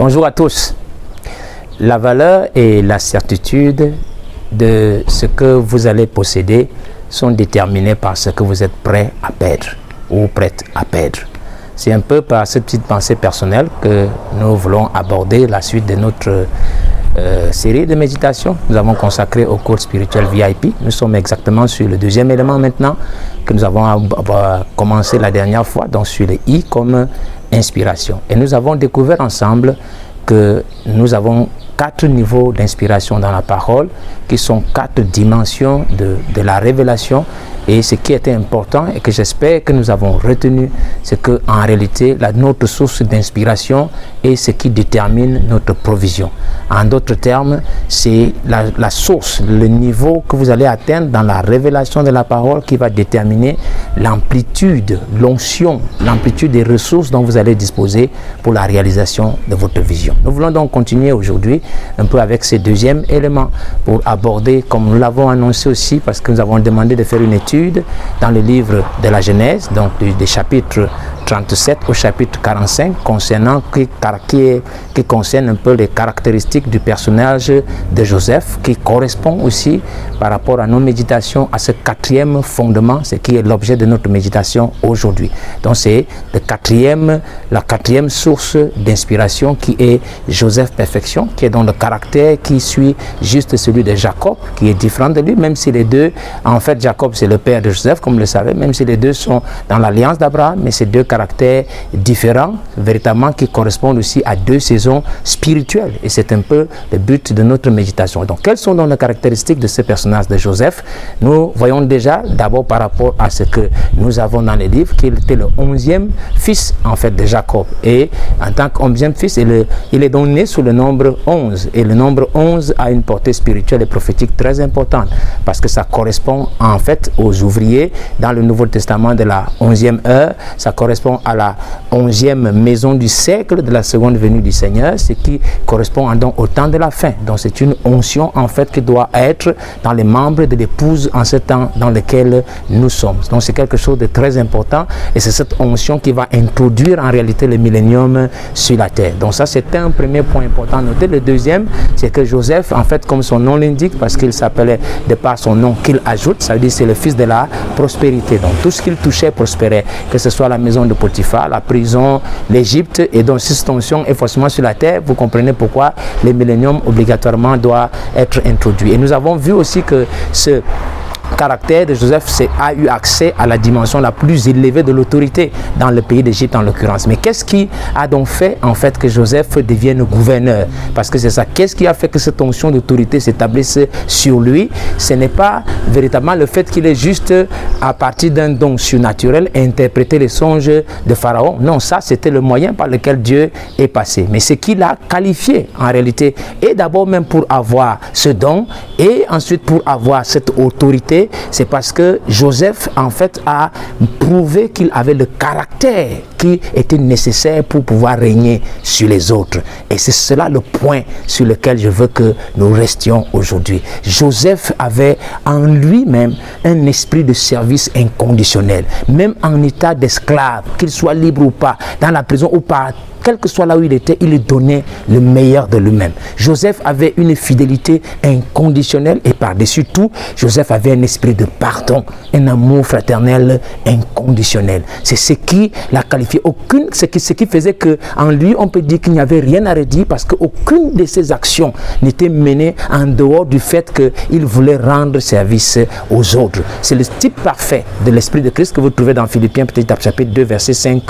Bonjour à tous. La valeur et la certitude de ce que vous allez posséder sont déterminées par ce que vous êtes prêt à perdre ou prête à perdre. C'est un peu par cette petite pensée personnelle que nous voulons aborder la suite de notre série de méditation. Nous avons consacré au cours spirituel VIP. Nous sommes exactement sur le deuxième élément maintenant que nous avons commencé la dernière fois, donc sur le I comme inspiration. Et nous avons découvert ensemble que nous avons 4 niveaux d'inspiration dans la parole qui sont 4 dimensions de la révélation. Et ce qui était important et que j'espère que nous avons retenu, c'est que en réalité, notre source d'inspiration est ce qui détermine notre provision. En d'autres termes, c'est la source, le niveau que vous allez atteindre dans la révélation de la parole qui va déterminer l'amplitude, l'onction, l'amplitude des ressources dont vous allez disposer pour la réalisation de votre vision. Nous voulons donc continuer aujourd'hui un peu avec ce deuxième élément pour aborder, comme nous l'avons annoncé aussi, parce que nous avons demandé de faire une étude dans le livre de la Genèse, donc des chapitres 37 au chapitre 45, concernant qui concerne un peu les caractéristiques du personnage de Joseph, qui correspond aussi par rapport à nos méditations à ce 4e fondement, ce qui est l'objet de notre méditation aujourd'hui. Donc c'est la 4e source d'inspiration qui est Joseph Perfection, qui est dans le caractère qui suit juste celui de Jacob, qui est différent de lui, même si les deux, en fait Jacob c'est le père de Joseph, comme vous le savez, même si les deux sont dans l'alliance d'Abraham, mais c'est deux caractères différents, véritablement, qui correspondent aussi à 2 saisons spirituelles. Et c'est un peu le but de notre méditation. Donc, quelles sont donc les caractéristiques de ce personnage de Joseph? Nous voyons déjà, d'abord par rapport à ce que nous avons dans les livres, qu'il était le 11e fils, en fait, de Jacob. Et en tant que 11e fils, il est donc né sous le nombre 11. Et le nombre 11 a une portée spirituelle et prophétique très importante, parce que ça correspond, en fait, aux ouvriers dans le Nouveau Testament de la 11e heure. Ça correspond à la 11e maison du siècle de la seconde venue du Seigneur, ce qui correspond donc au temps de la fin. Donc c'est une onction en fait qui doit être dans les membres de l'épouse en ce temps dans lequel nous sommes. Donc c'est quelque chose de très important et c'est cette onction qui va introduire en réalité le millénium sur la terre. Donc ça c'est un premier point important à noter. Le deuxième, c'est que Joseph, en fait, comme son nom l'indique, parce qu'il s'appelait de par son nom qu'il ajoute, ça veut dire c'est le fils de la prospérité. Donc tout ce qu'il touchait prospérait, que ce soit la maison de Potiphar, la prison, l'Égypte, et donc si cette onction est forcément sur la terre, vous comprenez pourquoi le millénium obligatoirement doit être introduit. Et nous avons vu aussi que ce caractère de Joseph a eu accès à la dimension la plus élevée de l'autorité dans le pays d'Égypte en l'occurrence. Mais qu'est-ce qui a donc fait en fait que Joseph devienne gouverneur? Parce que c'est ça. Qu'est-ce qui a fait que cette onction d'autorité s'établisse sur lui? Ce n'est pas véritablement le fait qu'il ait juste à partir d'un don surnaturel interprété les songes de Pharaon. Non, ça c'était le moyen par lequel Dieu est passé. Mais ce qu'il a qualifié en réalité, et d'abord même pour avoir ce don et ensuite pour avoir cette autorité, c'est parce que Joseph en fait a prouvé qu'il avait le caractère qui était nécessaire pour pouvoir régner sur les autres. Et c'est cela le point sur lequel je veux que nous restions aujourd'hui. Joseph avait en lui-même un esprit de service inconditionnel, même en état d'esclave, qu'il soit libre ou pas, dans la prison ou pas, quel que soit là où il était, il donnait le meilleur de lui-même. Joseph avait une fidélité inconditionnelle et par-dessus tout, Joseph avait un esprit de pardon, un amour fraternel inconditionnel. C'est ce qui l'a qualifié. Ce qui faisait qu'en lui, on peut dire qu'il n'y avait rien à redire parce qu'aucune de ses actions n'était menée en dehors du fait qu'il voulait rendre service aux autres. C'est le type parfait de l'esprit de Christ que vous trouvez dans Philippiens chapitre 2, versets 5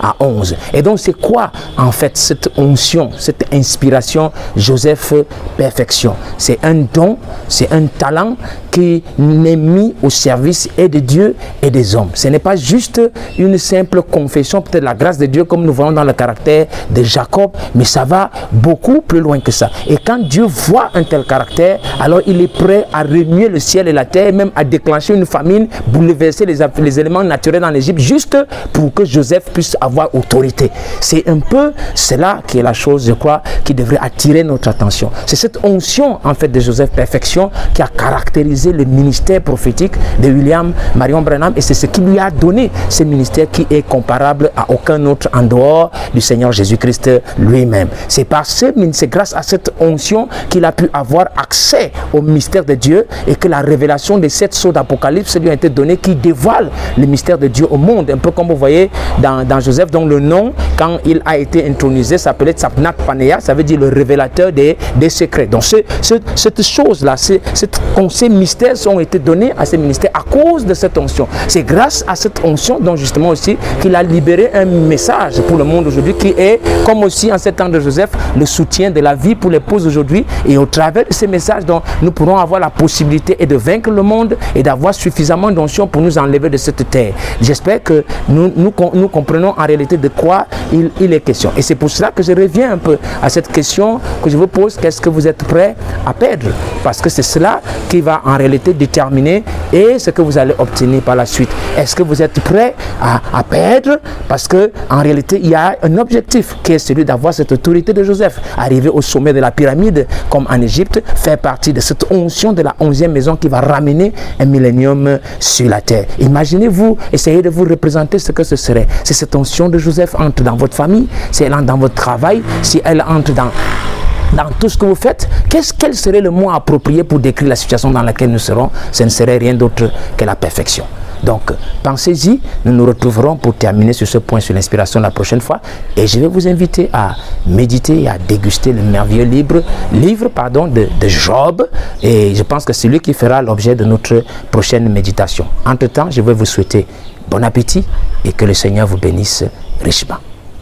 à 11. Et donc, c'est quoi en fait cette onction, cette inspiration Joseph Perfection? C'est un don, c'est un talent qui n'est mis au service et de Dieu et des hommes. Ce n'est pas juste une simple confession, peut-être la grâce de Dieu comme nous voyons dans le caractère de Jacob, mais ça va beaucoup plus loin que ça. Et quand Dieu voit un tel caractère, alors il est prêt à remuer le ciel et la terre, même à déclencher une famine, bouleverser les éléments naturels dans l'Égypte, juste pour que Joseph puisse avoir autorité. C'est un peu cela qui est la chose, je crois, qui devrait attirer notre attention. C'est cette onction, en fait, de Joseph Perfection qui a caractérisé le ministère prophétique de William Marion Branham, et c'est ce qui lui a donné ce ministère qui est comparable à aucun autre en dehors du Seigneur Jésus-Christ lui-même. C'est grâce à cette onction qu'il a pu avoir accès au mystère de Dieu, et que la révélation des 7 sceaux d'Apocalypse lui a été donnée, qui dévoile le mystère de Dieu au monde. Un peu comme vous voyez dans Joseph, dont le nom, quand il a été intronisé, s'appelait Tsapnat Paneah, ça veut dire le révélateur des secrets. Donc cette chose-là, ces mystères ont été donnés à ces ministères à cause de cette onction. C'est grâce à cette onction, donc justement aussi, qu'il a libéré un message pour le monde aujourd'hui, qui est, comme aussi en ces temps de Joseph, le soutien de la vie pour l'épouse aujourd'hui. Et au travers de ces messages, donc, nous pourrons avoir la possibilité de vaincre le monde et d'avoir suffisamment d'onction pour nous enlever de cette terre. J'espère que nous comprenons en réalité de quoi il est question. Et c'est pour cela que je reviens un peu à cette question que je vous pose: qu'est-ce que vous êtes prêt à perdre? Parce que c'est cela qui va en réalité déterminer et ce que vous allez obtenir par la suite. Est-ce que vous êtes prêt à perdre? Parce que en réalité, il y a un objectif qui est celui d'avoir cette autorité de Joseph, arriver au sommet de la pyramide comme en Égypte, faire partie de cette onction de la 11e maison qui va ramener un millénium sur la terre. Imaginez-vous, essayez de vous représenter ce que ce serait. Si cette onction de Joseph entre dans votre famille, si elle entre dans votre travail, si elle entre dans tout ce que vous faites, quel serait le mot approprié pour décrire la situation dans laquelle nous serons? Ce ne serait rien d'autre que la perfection. Donc, pensez-y. Nous nous retrouverons pour terminer sur ce point sur l'inspiration la prochaine fois. Et je vais vous inviter à méditer et à déguster le merveilleux livre de Job. Et je pense que c'est lui qui fera l'objet de notre prochaine méditation. Entre-temps, je vais vous souhaiter bon appétit et que le Seigneur vous bénisse richement.